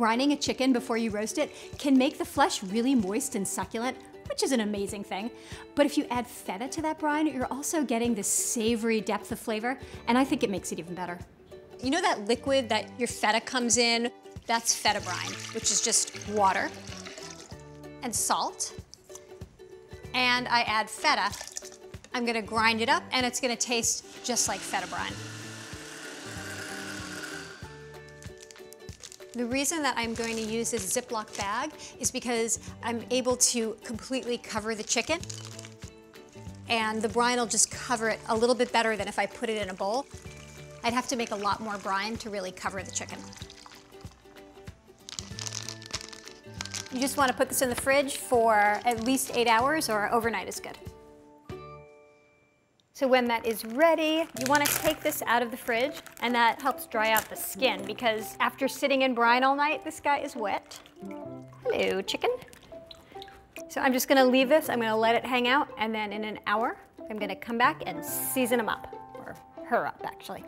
brining a chicken before you roast it can make the flesh really moist and succulent, which is an amazing thing. But if you add feta to that brine, you're also getting this savory depth of flavor, and I think it makes it even better. You know that liquid that your feta comes in? That's Feta-Brined, which is just water and salt. And I add feta. I'm gonna grind it up, and it's gonna taste just like Feta-Brined. The reason that I'm going to use this Ziploc bag is because I'm able to completely cover the chicken, and the brine will just cover it a little bit better than if I put it in a bowl. I'd have to make a lot more brine to really cover the chicken. You just want to put this in the fridge for at least 8 hours, or overnight is good. So when that is ready, you want to take this out of the fridge, and that helps dry out the skin, because after sitting in brine all night, this guy is wet. Hello, chicken. So I'm just going to leave this, I'm going to let it hang out, and then in an hour, I'm going to come back and season him up, or her up actually.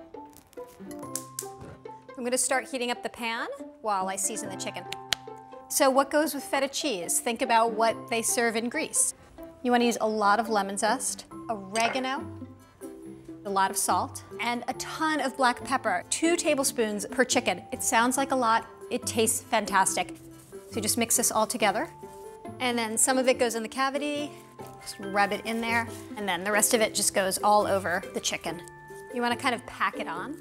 I'm going to start heating up the pan while I season the chicken. So what goes with feta cheese? Think about what they serve in Greece. You want to use a lot of lemon zest, oregano, a lot of salt, and a ton of black pepper. 2 tablespoons per chicken. It sounds like a lot, it tastes fantastic. So just mix this all together. And then some of it goes in the cavity, just rub it in there, and then the rest of it just goes all over the chicken. You want to kind of pack it on.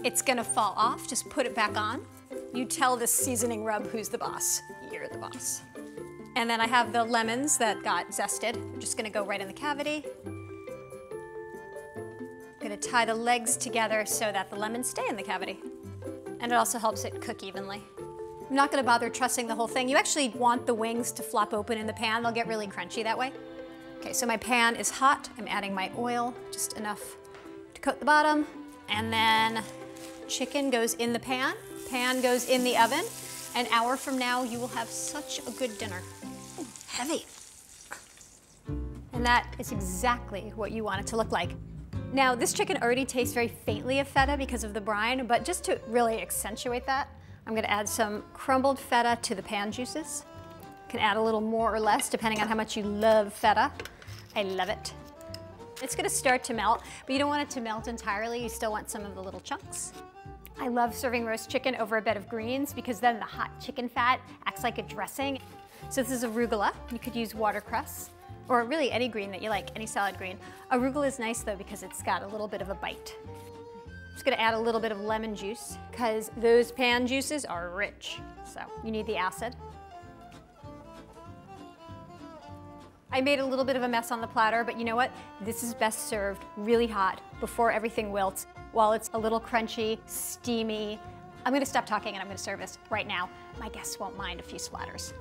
It's gonna fall off, just put it back on. You tell this seasoning rub who's the boss. You're the boss. And then I have the lemons that got zested. I'm just gonna go right in the cavity. I'm gonna tie the legs together so that the lemons stay in the cavity. And it also helps it cook evenly. I'm not gonna bother trussing the whole thing. You actually want the wings to flop open in the pan. They'll get really crunchy that way. Okay, so my pan is hot. I'm adding my oil, just enough to coat the bottom. And then chicken goes in the pan. Pan goes in the oven. An hour from now, you will have such a good dinner. Ooh, heavy. And that is exactly what you want it to look like. Now, this chicken already tastes very faintly of feta because of the brine, but just to really accentuate that, I'm gonna add some crumbled feta to the pan juices. You can add a little more or less depending on how much you love feta. I love it. It's gonna start to melt, but you don't want it to melt entirely. You still want some of the little chunks. I love serving roast chicken over a bed of greens because then the hot chicken fat acts like a dressing. So this is arugula. You could use watercress, or really any green that you like, any salad green. Arugula is nice though because it's got a little bit of a bite. I'm just gonna add a little bit of lemon juice because those pan juices are rich. So you need the acid. I made a little bit of a mess on the platter, but you know what? This is best served really hot before everything wilts, while it's a little crunchy, steamy. I'm gonna stop talking and I'm gonna serve this right now. My guests won't mind a few splatters.